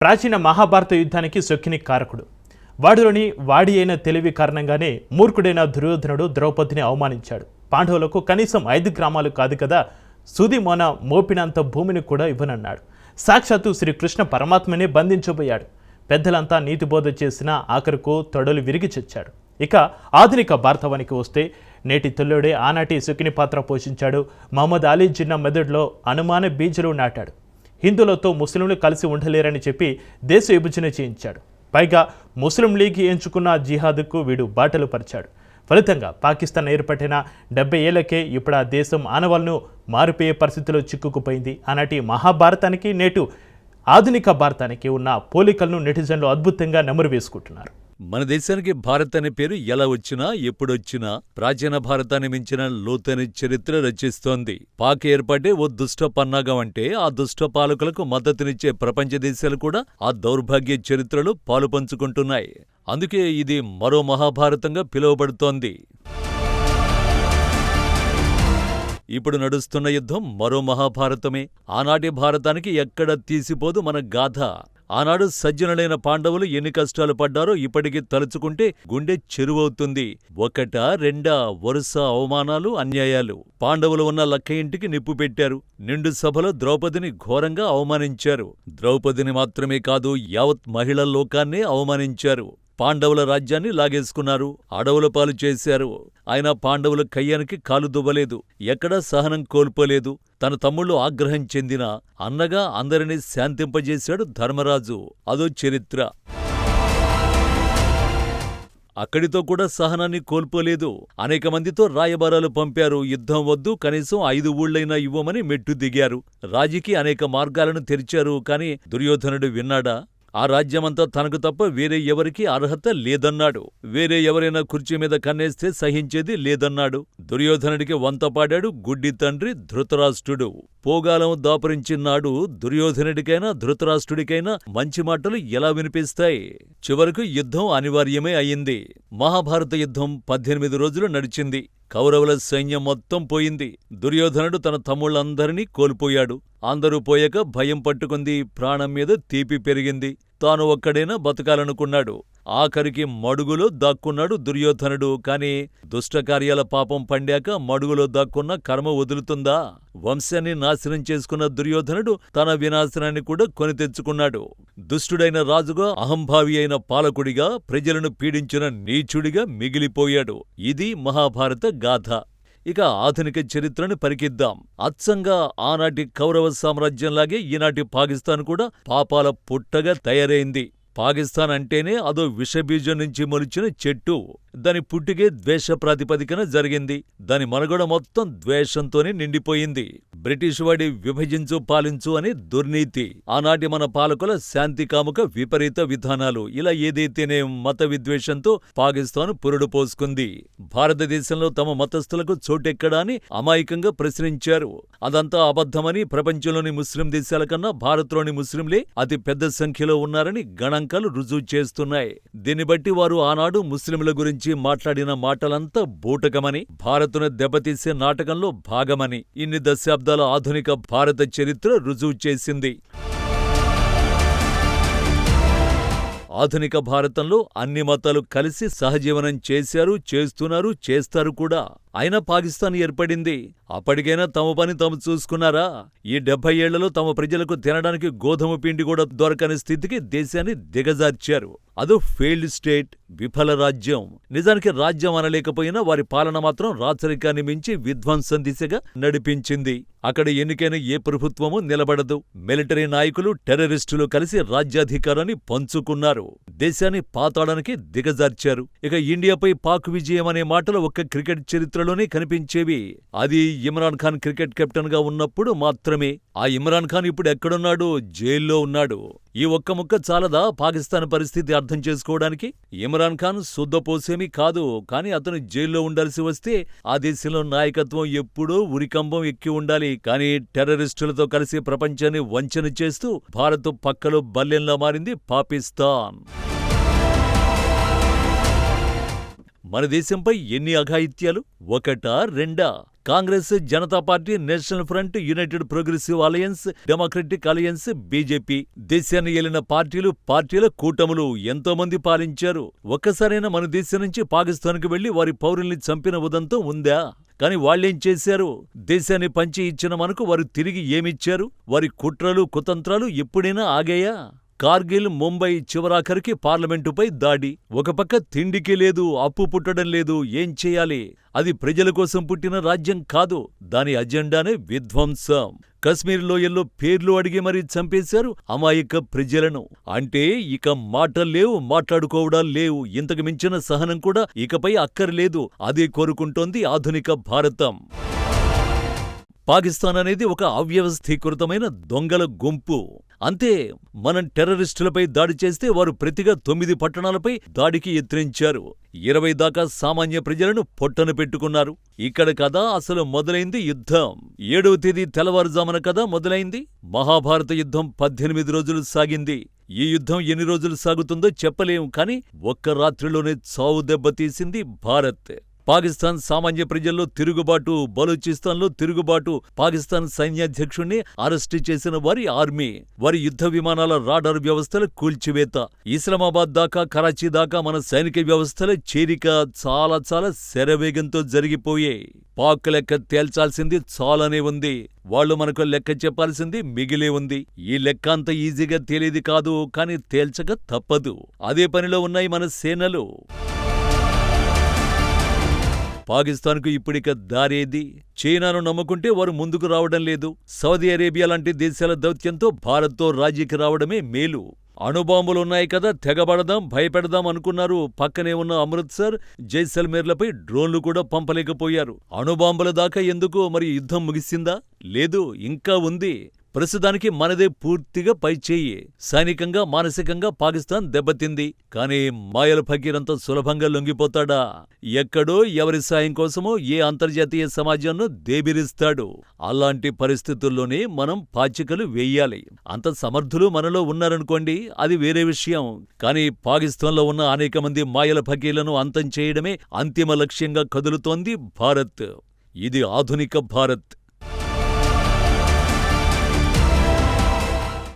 ప్రాచీన మహాభారత యుద్ధానికి శొక్కిని కారకుడు. వాడిలోని వాడి అయిన తెలివి కారణంగానే మూర్ఖుడైన దుర్యోధనుడు ద్రౌపదిని అవమానించాడు. పాండవులకు కనీసం 5 గ్రామాలు కాదు కదా, సూది మొన మోపినంత భూమిని కూడా ఇవ్వనన్నాడు. సాక్షాత్తు శ్రీకృష్ణ పరమాత్మనే బంధించబోయాడు. పెద్దలంతా నీతిబోధ చేసినా ఆఖరుకు తొడలు విరిగి చచ్చాడు. ఇక ఆధునిక భారతవానికి వస్తే నేటి తొల్లుడే ఆనాటి శొక్కిని పాత్ర పోషించాడు. మహమ్మద్ అలీ జిన్నా మెదడులో అనుమాన బీజలు నాటాడు. హిందువులతో ముస్లింలు కలిసి ఉండలేరని చెప్పి దేశ విభజన చేయించాడు. పైగా ముస్లిం లీగ్ ఎంచుకున్న జిహాద్కు వీడు బాటలు పరిచాడు. ఫలితంగా పాకిస్తాన్ ఏర్పడిన 70 ఏళ్లకే ఇప్పుడు ఆ దేశం ఆనవాళ్లను మారిపోయే పరిస్థితిలో చిక్కుకుపోయింది. ఆనాటి మహాభారతానికి నేటు ఆధునిక భారతానికి ఉన్న పోలికలను నెటిజన్లు అద్భుతంగా నెమరు వేసుకుంటున్నారు. మన దేశానికి భారత్ అనే పేరు ఎలా వచ్చినా ఎప్పుడొచ్చినా ప్రాచీన భారతాన్ని మించిన లోతైన చరిత్ర రచిస్తోంది. పాక్ ఏర్పాటే ఓ దుష్ట పన్నాగం అంటే ఆ దుష్ట పాలకులకు మద్దతునిచ్చే ప్రపంచ దేశాలు కూడా ఆ దౌర్భాగ్య చరిత్రలో పాలుపంచుకుంటున్నాయి. అందుకే ఇది మరో మహాభారతంగా పిలువబడుతోంది. ఇప్పుడు నడుస్తున్న యుద్ధం మరో మహాభారతమే. ఆనాటి భారతానికి ఎక్కడ తీసిపోదు మన గాథ. ఆనాడు సజ్జనులైన పాండవులు ఎన్ని కష్టాలు పడ్డారో ఇప్పటికీ తలుచుకుంటే గుండె చెరువవుతుంది. ఒకటా రెండా వరుస అవమానాలు, అన్యాయాలు. పాండవులు ఉన్న లక్క ఇంటికి నిప్పు పెట్టారు. నిండు సభలో ద్రౌపదిని ఘోరంగా అవమానించారు. ద్రౌపదిని మాత్రమే కాదు, యావత్ మహిళా లోకాన్నే అవమానించారు. పాండవుల రాజ్యాన్ని లాగేసుకున్నారు, అడవుల పాలు చేశారు. అయినా పాండవుల కయ్యానికి కాలు దువ్వలేదు, ఎక్కడా సహనం కోల్పోలేదు. తన తమ్ముళ్ళు ఆగ్రహం చెందినా అన్నగా అందరినీ శాంతింపజేశాడు ధర్మరాజు. అదో చరిత్ర. అక్కడితో కూడా సహనాన్ని కోల్పోలేదు. అనేక మందితో రాయబారాలు పంపారు. యుద్ధం వద్దు, కనీసం 5 ఊళ్ళైనా ఇవ్వమని మెట్టు దిగారు. రాజీకి అనేక మార్గాలను తెరిచారు. కాని దుర్యోధనుడు విన్నాడా? ఆ రాజ్యమంతా తనకు తప్ప వేరే ఎవరికీ అర్హత లేదన్నాడు. వేరే ఎవరైనా కుర్చీ మీద కన్నేస్తే సహించేది లేదన్నాడు. దుర్యోధనుడికి వంతపాడాడు గుడ్డి తండ్రి ధృతరాష్ట్రుడు. పోగాలం దాపురించినాడు దుర్యోధనుడికైనా ధృతరాష్ట్రుడికైనా మంచి మాటలు ఎలా వినిపిస్తాయి? చివరకు యుద్ధం అనివార్యమే అయింది. మహాభారత యుద్ధం 18 రోజులు నడిచింది. కౌరవుల సైన్యం మొత్తం పోయింది. దుర్యోధనుడు తన తమ్ముళ్ళందరినీ కోల్పోయాడు. అందరూ పోయాక భయం పట్టుకుంది, ప్రాణం మీద తీపి పెరిగింది. తాను ఒక్కడైనా బతకాలనుకున్నాడు. ఆఖరికి మడుగులో దాక్కున్నాడు దుర్యోధనుడు. కాని దుష్టకార్యాల పాపం పండాక మడుగులో దాక్కున్న కర్మ వదులుతుందా? వంశాన్ని నాశనం చేసుకున్న దుర్యోధనుడు తన వినాశనాన్ని కూడా కొని తెచ్చుకున్నాడు. దుష్టుడైన రాజుగా, అహంభావి అయిన పాలకుడిగా, ప్రజలను పీడించిన నీచుడిగా మిగిలిపోయాడు. ఇది మహాభారత గాథ. ఇక ఆధునిక చరిత్రను పరికిద్దాం. అచ్చంగా ఆనాటి కౌరవ సామ్రాజ్యంలాగే ఈనాటి పాకిస్తాన్ కూడా పాపాల పుట్టగా తయారైంది. పాకిస్తాన్ అంటేనే అదో విషబీజం నుంచి మొలిచిన చెట్టు. దాని పుట్టికే ద్వేష ప్రాతిపదికన జరిగింది. దాని మనుగడ మొత్తం ద్వేషంతోనే నిండిపోయింది. బ్రిటిష్ వాడి విభజించు పాలించు అనే దుర్నీతి, ఆనాటి మన పాలకుల శాంతి కాముక విపరీత విధానాలు, ఇలా ఏదైతేనే మత విద్వేషంతో పాకిస్తాన్ పురుడు పోసుకుంది. భారతదేశంలో తమ మతస్థులకు చోటెక్కడా అని అమాయకంగా ప్రశ్నించారు. అదంతా అబద్ధమని, ప్రపంచంలోని ముస్లిం దేశాల కన్నా భారత్లోని ముస్లింలే అతి పెద్ద సంఖ్యలో ఉన్నారని గణాంకాలు రుజువు చేస్తున్నాయి. దీన్ని బట్టి వారు ఆనాడు ముస్లింల గురించి మాట్లాడిన మాటలంతా బూటకమని, భారత్ను దెబ్బతీసే నాటకంలో భాగమని ఇన్ని దశాబ్దాల ఆధునిక భారత చరిత్ర రుజువు చేసింది. ఆధునిక భారతంలో అన్ని మతాలు కలిసి సహజీవనం చేశారు, చేస్తున్నారు, చేస్తారు కూడా. అయినా పాకిస్తాన్ ఏర్పడింది. అప్పటికైనా తమ పని తాము చూసుకున్నారా? ఈ 70 ఏళ్లలో తమ ప్రజలకు తినడానికి గోధుమ పిండి కూడా దొరకని స్థితికి దేశాన్ని దిగజార్చారు. అదో ఫెయిల్డ్ స్టేట్, విఫల రాజ్యం. నిజానికి రాజ్యం అనలేకపోయినా వారి పాలన మాత్రం రాచరికాన్ని మించి విధ్వంసం దిశగా నడిపించింది. అక్కడ ఎన్నికైన ఏ ప్రభుత్వమూ నిలబడదు. మిలిటరీ నాయకులు, టెర్రరిస్టులు కలిసి రాజ్యాధికారాన్ని పంచుకున్నారు. దేశాన్ని పాతాళానికి దిగజార్చారు. ఇక ఇండియాపై పాక్ విజయం అనే మాటలు ఒక్క క్రికెట్ చరిత్రలోనే కనిపించేవి. అది ఇమ్రాన్ ఖాన్ క్రికెట్ కెప్టెన్ గా ఉన్నప్పుడు మాత్రమే. ఆ ఇమ్రాన్ ఖాన్ ఇప్పుడు ఎక్కడున్నాడు? జైల్లో ఉన్నాడు. ఈ ఒక్క ముక్క చాలదా పాకిస్తాన్ పరిస్థితి అర్థం చేసుకోవడానికి? ఇమ్రాన్ ఖాన్ శుద్ధపోసేమీ కాదు. కానీ అతను జైల్లో ఉండాల్సి వస్తే ఆ దేశంలో నాయకత్వం ఎప్పుడూ ఉరికంబం ఎక్కి ఉండాలి. కానీ టెర్రరిస్టులతో కలిసి ప్రపంచాన్ని వంచన చేస్తూ భారత్ పక్కలో బల్లెంలా మారింది పాకిస్తాన్. మన దేశంపై ఎన్ని అఘాయిత్యాలు! ఒకటా రెండా? Congress, Janata party, national front, United progressive alliance, democratic alliance, BJP. దేశాన్ని ఏలిన పార్టీల కూటములు ఎంతో మంది పాలించారు. ఒక్కసారైనా మన దేశం నుంచి పాకిస్తాన్కు వెళ్లి వారి పౌరుల్ని చంపిన ఉదంతం ఉందా? కాని వాళ్ళేం చేశారు? దేశాన్ని పంచి ఇచ్చిన మనకు వారు తిరిగి ఏమిచ్చారు? వారి కుట్రలు, కుతంత్రాలు ఎప్పుడైనా ఆగాయా? కార్గిల్, ముంబై, చివరాఖరికి పార్లమెంటుపై దాడి. ఒక పక్క తిండికి లేదు, అప్పు పుట్టడం లేదు. ఏం చేయాలి? అది ప్రజల కోసం పుట్టిన రాజ్యం కాదు. దాని అజెండానే విధ్వంసం. కశ్మీర్ లోయల్లో పేర్లు అడిగి మరీ చంపేశారు అమాయక ప్రజలను. అంటే ఇక మాటల్లేవు, మాట్లాడుకోవడాలు లేవు. ఇంతకు మించిన సహనం కూడా ఇకపై అక్కర్లేదు. అదే కోరుకుంటోంది ఆధునిక భారతం. పాకిస్తాన్ అనేది ఒక అవ్యవస్థీకృతమైన దొంగల గుంపు. అంతే. మనం టెర్రరిస్టులపై దాడి చేస్తే వారు ప్రతిగా 9 పట్టణాలపై దాడికి యత్నించారు. 20 దాకా సామాన్య ప్రజలను పొట్టన పెట్టుకున్నారు. ఇక్కడ కదా అసలు మొదలైంది యుద్ధం. 7వ తేదీ తెల్లవారుజామున కదా మొదలైంది. మహాభారత యుద్ధం 18 రోజులు సాగింది. ఈ యుద్ధం ఎన్ని రోజులు సాగుతుందో చెప్పలేం. కాని ఒక్క రాత్రిలోనే చావు దెబ్బతీసింది భారత్. పాకిస్తాన్ సామాన్య ప్రజల్లో తిరుగుబాటు, బలూచిస్తాన్లో తిరుగుబాటు, పాకిస్తాన్ సైన్యాధ్యక్షుణ్ణి అరెస్టు చేసిన వారి ఆర్మీ, వారి యుద్ధ విమానాల రాడార్ వ్యవస్థల కూల్చివేత, ఇస్లామాబాద్ దాకా, కరాచీ దాకా మన సైనిక వ్యవస్థల చేరిక చాలా శరవేగంతో జరిగిపోయాయి. పాక్ లెక్క తేల్చాల్సింది చాలానే ఉంది. వాళ్లు మనకు లెక్క చెప్పాల్సింది మిగిలే ఉంది. ఈ లెక్క అంత ఈజీగా తేలేది కాదు, కాని తేల్చక తప్పదు. అదే పనిలో ఉన్నాయి మన సేనలు. పాకిస్తాన్కు ఇప్పుడిక దారేది? చైనాను నమ్ముకుంటే వారు ముందుకు రావడం లేదు. సౌదీ అరేబియా లాంటి దేశాల దౌత్యంతో భారత్తో రాజీకి రావడమే మేలు. అణుబాంబులున్నాయి కదా, తెగబడదాం, భయపెడదాం అనుకున్నారు. పక్కనే ఉన్న అమృత్సర్, జైసల్మేర్లపై డ్రోన్లు కూడా పంపలేకపోయారు. అణుబాంబుల దాకా ఎందుకు? మరి యుద్ధం ముగిసిందా? లేదు, ఇంకా ఉంది. ప్రస్తుతానికి మనదే పూర్తిగా పైచేయి. సైనికంగా, మానసికంగా పాకిస్తాన్ దెబ్బతింది. కానీ మాయల ఫకీరంత సులభంగా లొంగిపోతాడా? ఎక్కడో ఎవరి సాయం కోసమో ఏ అంతర్జాతీయ సమాజాన్ని దేబిరిస్తాడు. అలాంటి పరిస్థితుల్లోనే మనం పాచికలు వేయాలి. అంత సమర్థులు మనలో ఉన్నారనుకోండి, అది వేరే విషయం. కానీ పాకిస్తాన్లో ఉన్న అనేక మంది మాయల ఫకీర్లను అంతం చేయడమే అంతిమ లక్ష్యంగా కదులుతోంది భారత్. ఇది ఆధునిక భారత్.